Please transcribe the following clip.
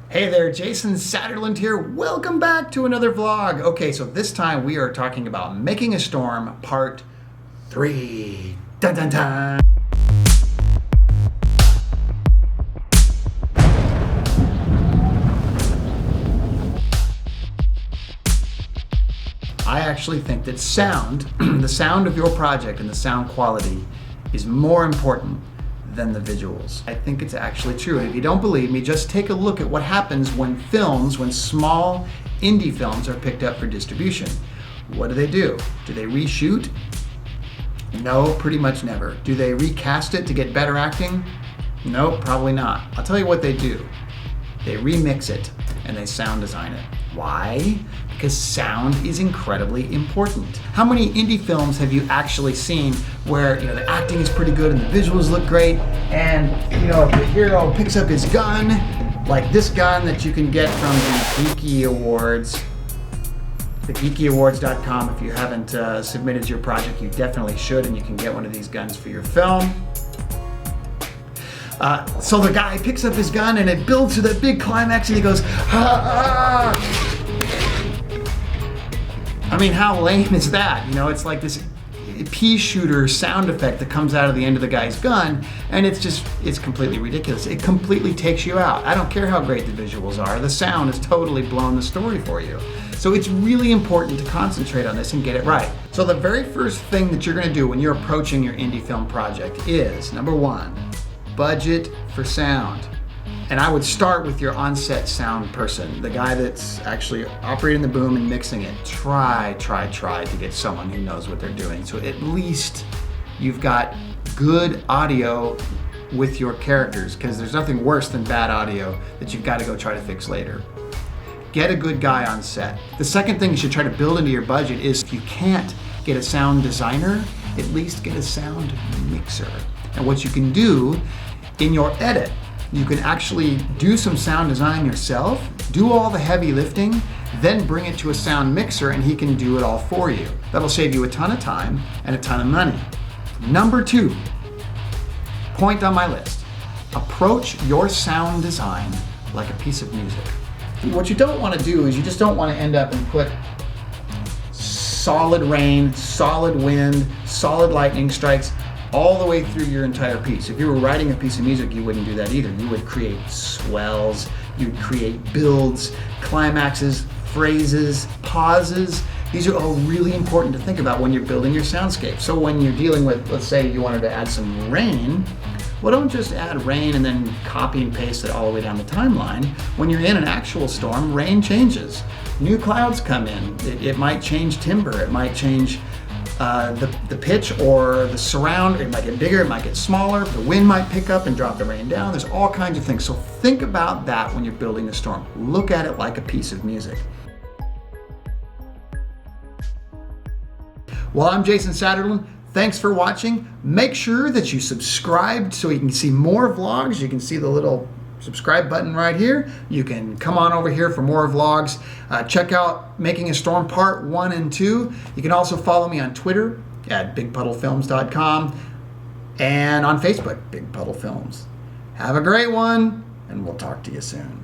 Hey there, Jason Satterlund here. Welcome back to another vlog. Okay, so this time we are talking about Making a Storm Part 3. Dun dun dun! I actually think that sound, the sound of your project and the sound quality is more important than the visuals. I think it's actually true. And if you don't believe me, just take a look at what happens when small indie films are picked up for distribution. What do? Do they reshoot? No, pretty much never. Do they recast it to get better acting? No, probably not. I'll tell you what they do. They remix it and they sound design it. Why? Because sound is incredibly important. How many indie films have you actually seen where the acting is pretty good and the visuals look great, and the hero picks up his gun, like this gun that you can get from the Geeky Awards, the geekyawards.com. If you haven't submitted your project, you definitely should, and you can get one of these guns for your film. So the guy picks up his gun and it builds to that big climax and he goes, ah, ah. I mean, how lame is that? It's like this pea shooter sound effect that comes out of the end of the guy's gun, and it's completely ridiculous. It completely takes you out. I don't care how great the visuals are. The sound has totally blown the story for you. So it's really important to concentrate on this and get it right. So the very first thing that you're gonna do when you're approaching your indie film project is, number one, budget for sound. And I would start with your on-set sound person, the guy that's actually operating the boom and mixing it. Try to get someone who knows what they're doing. So at least you've got good audio with your characters, because there's nothing worse than bad audio that you've got to go try to fix later. Get a good guy on set. The second thing you should try to build into your budget is, if you can't get a sound designer, at least get a sound mixer. And what you can do in your edit, you can actually do some sound design yourself, do all the heavy lifting, then bring it to a sound mixer and he can do it all for you. That'll save you a ton of time and a ton of money. Number two, point on my list, approach your sound design like a piece of music. What you don't want to do is you just don't want to end up and put solid rain, solid wind, solid lightning strikes all the way through your entire piece. If you were writing a piece of music, you wouldn't do that either. You would create swells, you'd create builds, climaxes, phrases, pauses. These are all really important to think about when you're building your soundscape. So when you're dealing with, let's say you wanted to add some rain, well, don't just add rain and then copy and paste it all the way down the timeline. When you're in an actual storm, rain changes. New clouds come in. It might change timber, it might change the pitch or the surround. It might get bigger, it might get smaller, the wind might pick up and drop the rain down. There's all kinds of things. So think about that when you're building a storm. Look at it like a piece of music. Well, I'm Jason Satterlund. Thanks for watching. Make sure that you subscribe so you can see more vlogs. You can see the little subscribe button right here. You can come on over here for more vlogs. Check out Making a Storm Part 1 and 2. You can also follow me on Twitter at bigpuddlefilms.com and on Facebook, Big Puddle Films. Have a great one, and we'll talk to you soon.